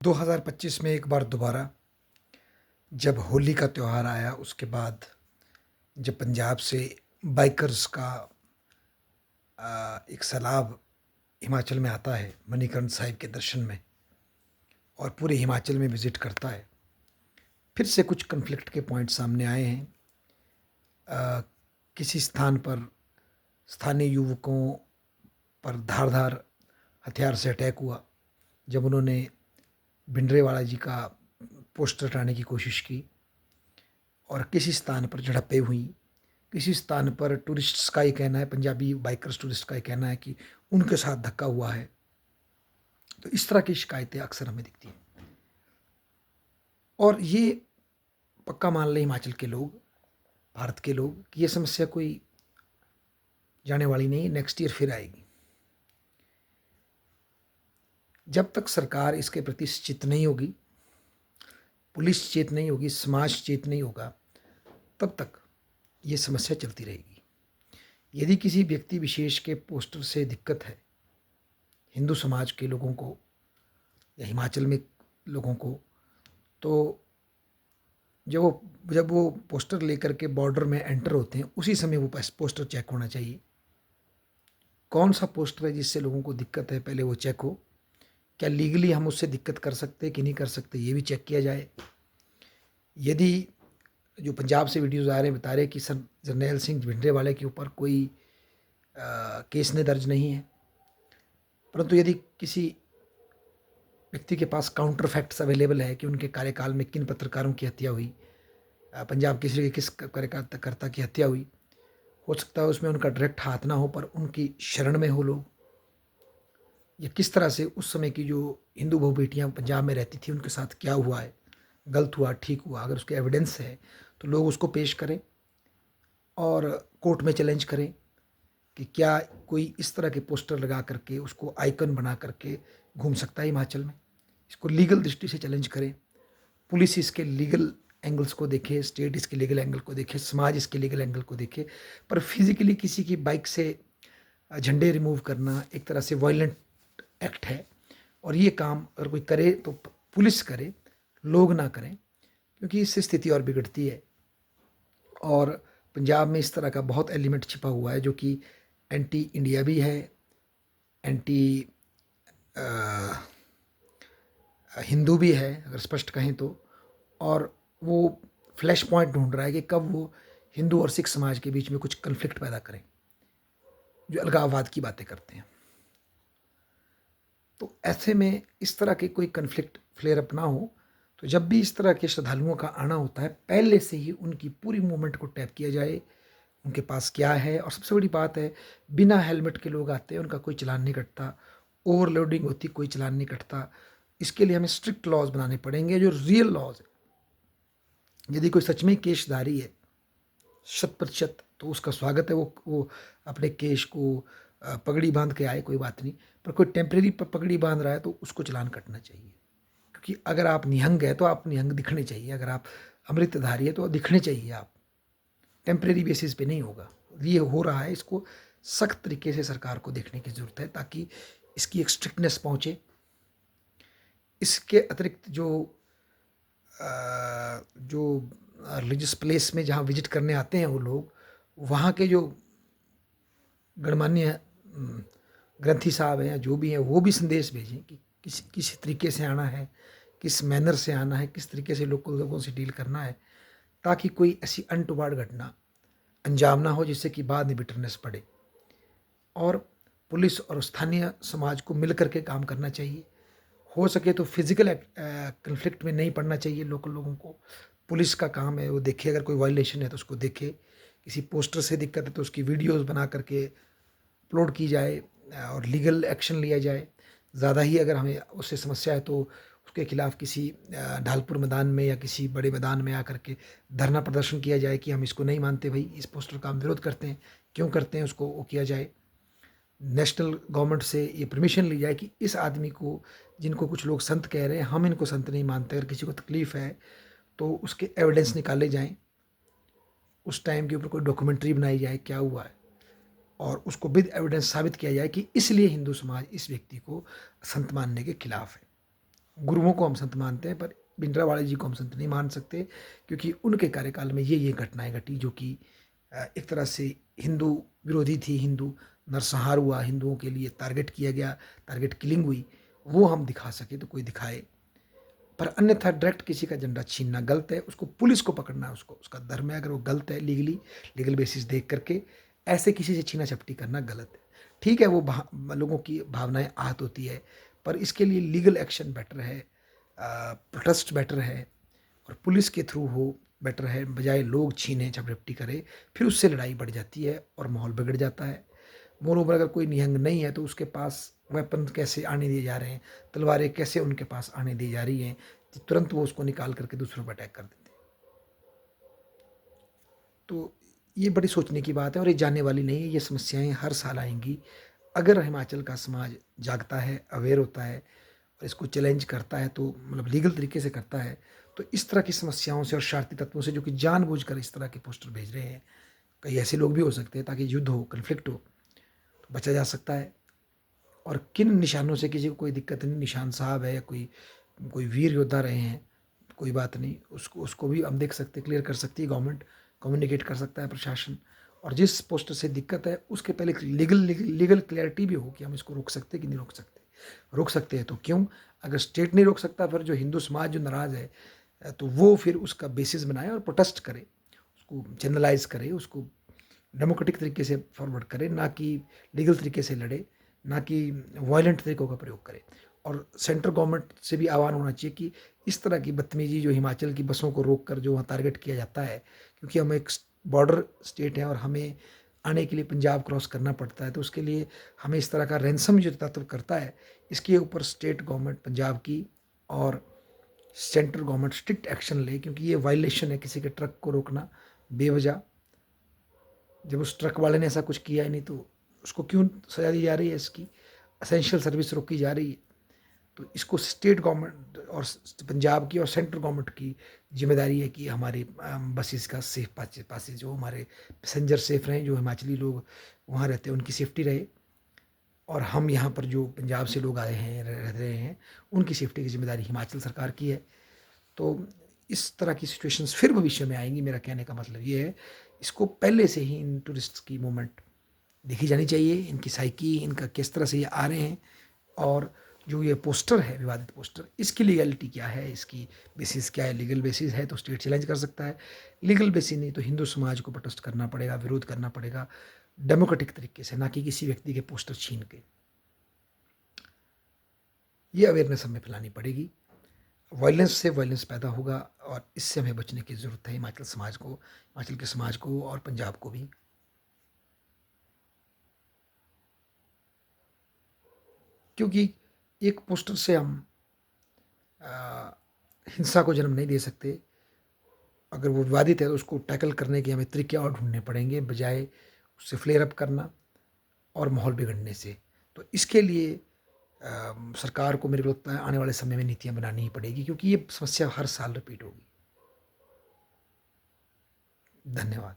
2025 में एक बार दोबारा जब होली का त्यौहार आया, उसके बाद जब पंजाब से बाइकर्स का एक सैलाब हिमाचल में आता है मणिकर्ण साहिब के दर्शन में और पूरे हिमाचल में विज़िट करता है, फिर से कुछ कॉन्फ्लिक्ट के पॉइंट सामने आए हैं। किसी स्थान पर स्थानीय युवकों पर धारदार हथियार से अटैक हुआ जब उन्होंने भिंडरेवाला जी का पोस्टर हटाने की कोशिश की, और किसी स्थान पर झड़पें हुई। किसी स्थान पर टूरिस्ट्स का ये कहना है, पंजाबी बाइकर्स टूरिस्ट का ये कहना है कि उनके साथ धक्का हुआ है। तो इस तरह की शिकायतें अक्सर हमें दिखती हैं, और ये पक्का मान लें हिमाचल के लोग, भारत के लोग, कि ये समस्या कोई जाने वाली नहीं, नेक्स्ट ईयर फिर आएगी। जब तक सरकार इसके प्रति सचेत नहीं होगी, पुलिस सचेत नहीं होगी, समाज सचेत नहीं होगा, तब तक ये समस्या चलती रहेगी। यदि किसी व्यक्ति विशेष के पोस्टर से दिक्कत है हिंदू समाज के लोगों को या हिमाचल में लोगों को, तो जब वो पोस्टर लेकर के बॉर्डर में एंटर होते हैं, उसी समय वो पोस्टर चेक होना चाहिए। कौन सा पोस्टर है जिससे लोगों को दिक्कत है, पहले वो चेक हो। क्या लीगली हम उससे दिक्कत कर सकते हैं कि नहीं कर सकते, ये भी चेक किया जाए। यदि जो पंजाब से वीडियोज़ आ रहे हैं बता रहे हैं कि सर जरनैल सिंह भिंडरेवाले के ऊपर कोई केस ने दर्ज नहीं है, परंतु यदि किसी व्यक्ति के पास काउंटर फैक्ट्स अवेलेबल है कि उनके कार्यकाल में किन पत्रकारों की हत्या हुई, पंजाब केसरी के किस कार्यकर्ता की हत्या हुई, हो सकता है उसमें उनका डायरेक्ट हाथ ना हो पर उनकी शरण में हो लोग, या किस तरह से उस समय की जो हिंदू बहु बेटियाँ पंजाब में रहती थी उनके साथ क्या हुआ है, गलत हुआ ठीक हुआ, अगर उसके एविडेंस है तो लोग उसको पेश करें और कोर्ट में चैलेंज करें कि क्या कोई इस तरह के पोस्टर लगा करके उसको आइकन बना करके घूम सकता है हिमाचल में। इसको लीगल दृष्टि से चैलेंज करें, पुलिस इसके लीगल एंगल्स को देखे, स्टेट इसके लीगल एंगल को देखे, समाज इसके लीगल एंगल को देखे। पर फिजिकली किसी की बाइक से झंडे रिमूव करना एक तरह से वायलेंट एक्ट है, और ये काम अगर कोई करे तो पुलिस करे, लोग ना करें, क्योंकि इससे स्थिति और बिगड़ती है। और पंजाब में इस तरह का बहुत एलिमेंट छिपा हुआ है जो कि एंटी इंडिया भी है, एंटी हिंदू भी है अगर स्पष्ट कहें तो। और वो फ्लैश पॉइंट ढूंढ रहा है कि कब वो हिंदू और सिख समाज के बीच में कुछ कन्फ्लिक्ट पैदा करें, जो अलगाववाद की बातें करते हैं। तो ऐसे में इस तरह के कोई कन्फ्लिक्ट फ्लेयर अप ना हो, तो जब भी इस तरह के श्रद्धालुओं का आना होता है, पहले से ही उनकी पूरी मूवमेंट को टैप किया जाए, उनके पास क्या है। और सबसे बड़ी बात है, बिना हेलमेट के लोग आते हैं, उनका कोई चालान नहीं कटता, ओवरलोडिंग होती कोई चालान नहीं कटता। इसके लिए हमें स्ट्रिक्ट लॉज बनाने पड़ेंगे, जो रियल लॉज है। यदि कोई सच में केशधारी है 100%, तो उसका स्वागत है, वो अपने केश को पगड़ी बांध के आए, कोई बात नहीं। पर कोई टेम्परेरी पगड़ी बांध रहा है तो उसको चालान कटना चाहिए, क्योंकि अगर आप निहंग है तो आप निहंग दिखने चाहिए, अगर आप अमृतधारी है तो दिखने चाहिए आप, टेम्परेरी बेसिस पे नहीं होगा। ये हो रहा है, इसको सख्त तरीके से सरकार को देखने की ज़रूरत है ताकि इसकी एक स्ट्रिक्टनेस पहुँचे। इसके अतिरिक्त जो रिलीजियस प्लेस में जहाँ विजिट करने आते हैं वो लोग, वहाँ के जो गणमान्य ग्रंथी साहब हैं या जो भी हैं, वो भी संदेश भेजें कि किस तरीके से आना है, किस मैनर से आना है, किस तरीके से लोगों से डील करना है, ताकि कोई ऐसी अनटोवार्ड घटना अंजाम ना हो जिससे कि बाद में बिटरनेस पड़े। और पुलिस और स्थानीय समाज को मिल करके काम करना चाहिए। हो सके तो फिजिकल कन्फ्लिक्ट में नहीं पड़ना चाहिए लोकल लोगों को। पुलिस का काम है वो देखे, अगर कोई वायलेशन है तो उसको देखे, किसी पोस्टर से दिक्कत है तो उसकी वीडियोस बना करके अपलोड की जाए और लीगल एक्शन लिया जाए। ज़्यादा ही अगर हमें उससे समस्या है तो उसके खिलाफ किसी ढालपुर मैदान में या किसी बड़े मैदान में आकर के धरना प्रदर्शन किया जाए कि हम इसको नहीं मानते भाई, इस पोस्टर का हम विरोध करते हैं, क्यों करते हैं, उसको वो किया जाए। नेशनल गवर्नमेंट से ये परमिशन ली जाए कि इस आदमी को, जिनको कुछ लोग संत कह रहे हैं, हम इनको संत नहीं मानते, अगर किसी को तकलीफ़ है तो उसके एविडेंस निकाले जाएं, उस टाइम के ऊपर कोई डॉक्यूमेंट्री बनाई जाए क्या हुआ है, और उसको विद एविडेंस साबित किया जाए कि इसलिए हिंदू समाज इस व्यक्ति को संत मानने के खिलाफ है। गुरुओं को हम संत मानते हैं, पर भिंडरावाले जी को हम संत नहीं मान सकते, क्योंकि उनके कार्यकाल में ये घटनाएं घटी जो कि एक तरह से हिंदू विरोधी थी, हिंदू नरसंहार हुआ, हिंदुओं के लिए टारगेट किया गया, टारगेट किलिंग हुई। वो हम दिखा सके तो कोई दिखाए, पर अन्यथा डायरेक्ट किसी का झंडा छीनना गलत है। उसको पुलिस को पकड़ना है, उसको उसका धर्म है, अगर वो गलत है लीगल बेसिस देख करके ऐसे किसी से छीना झपटी करना गलत है। ठीक है, वो लोगों की भावनाएं आहत होती है, पर इसके लिए लीगल एक्शन बेटर है, प्रोटेस्ट बेटर है, और पुलिस के थ्रू हो बेटर है, बजाय लोग छीने झपटी करे, फिर उससे लड़ाई बढ़ जाती है और माहौल बिगड़ जाता है। मोरोवर अगर कोई निहंग नहीं है तो उसके पास वेपन कैसे आने दिए जा रहे हैं, तलवारें कैसे उनके पास आने दी जा रही हैं, तो तुरंत वो उसको निकाल करके दूसरों पर अटैक कर देते हैं। तो ये बड़ी सोचने की बात है और ये जाने वाली नहीं है, ये समस्याएं हर साल आएंगी। अगर हिमाचल का समाज जागता है, अवेयर होता है और इसको चैलेंज करता है, तो मतलब लीगल तरीके से करता है, तो इस तरह की समस्याओं से और शरारती तत्वों से जो कि जानबूझकर इस तरह के पोस्टर भेज रहे हैं, कई ऐसे लोग भी हो सकते हैं ताकि युद्ध हो, कन्फ्लिक्ट हो, तो बचा जा सकता है। और किन निशानों से किसी को कोई दिक्कत नहीं, निशान साहब है या कोई कोई वीर योद्धा रहे हैं, कोई बात नहीं, उसको उसको भी हम देख सकते, क्लियर कर सकती है गवर्नमेंट, कम्युनिकेट कर सकता है प्रशासन। और जिस पोस्टर से दिक्कत है उसके पहले लीगल क्लैरिटी भी हो कि हम इसको रोक सकते कि नहीं रोक सकते। रोक सकते हैं तो क्यों, अगर स्टेट नहीं रोक सकता, फिर जो हिंदू समाज जो नाराज़ है तो वो फिर उसका बेसिस बनाए और प्रोटेस्ट करे, उसको चैनलाइज करे, उसको डेमोक्रेटिक तरीके से फॉरवर्ड करे, ना कि लीगल तरीके से लड़े, ना कि वायलेंट तरीकों का प्रयोग करे। और सेंट्रल गवर्नमेंट से भी आह्वान होना चाहिए कि इस तरह की बदतमीजी जो हिमाचल की बसों को रोक कर जो वहाँ टारगेट किया जाता है, क्योंकि हम एक बॉर्डर स्टेट है और हमें आने के लिए पंजाब क्रॉस करना पड़ता है, तो उसके लिए हमें इस तरह का रैंसम जो तत्व करता है, इसके ऊपर स्टेट गवर्नमेंट पंजाब की और सेंट्रल गवर्नमेंट स्ट्रिक्ट एक्शन ले, क्योंकि ये वायलेशन है किसी के ट्रक को रोकना बेवजह। जब उस ट्रक वाले ने ऐसा कुछ किया ही नहीं तो उसको क्यों सजा दी जा रही है, इसकी असेंशियल सर्विस रोकी जा रही है। तो इसको स्टेट गवर्नमेंट और पंजाब की और सेंट्रल गवर्नमेंट की जिम्मेदारी है कि हमारे बसेस का सेफ पासेज जो हमारे पैसेंजर सेफ रहें, जो हिमाचली लोग वहाँ रहते हैं उनकी सेफ्टी रहे, और हम यहाँ पर जो पंजाब से लोग आए हैं रह रहे हैं उनकी सेफ्टी की जिम्मेदारी हिमाचल सरकार की है। तो इस तरह की सिचुएशंस फिर भविष्य में आएंगी, मेरा कहने का मतलब ये है। इसको पहले से ही इन टूरिस्ट की मूवमेंट देखी जानी चाहिए, इनकी साइकी, इनका किस तरह से ये आ रहे हैं, और जो ये पोस्टर है, विवादित पोस्टर, इसकी लीगलिटी क्या है, इसकी बेसिस क्या है। लीगल बेसिस है तो स्टेट चैलेंज कर सकता है, लीगल बेसिस नहीं तो हिंदू समाज को प्रोटेस्ट करना पड़ेगा, विरोध करना पड़ेगा डेमोक्रेटिक तरीके से, ना कि किसी व्यक्ति के पोस्टर छीन के। ये अवेयरनेस हमें फैलानी पड़ेगी। वायलेंस से वायलेंस पैदा होगा और इससे हमें बचने की ज़रूरत है, हिमाचल के समाज को और पंजाब को भी। क्योंकि एक पोस्टर से हम हिंसा को जन्म नहीं दे सकते। अगर वो विवादित है तो उसको टैकल करने के हमें तरीके और ढूंढने पड़ेंगे, बजाय उससे फ्लेयर अप करना और माहौल बिगड़ने से। तो इसके लिए सरकार को मेरे को लगता है आने वाले समय में नीतियाँ बनानी ही पड़ेगी, क्योंकि ये समस्या हर साल रिपीट होगी। धन्यवाद।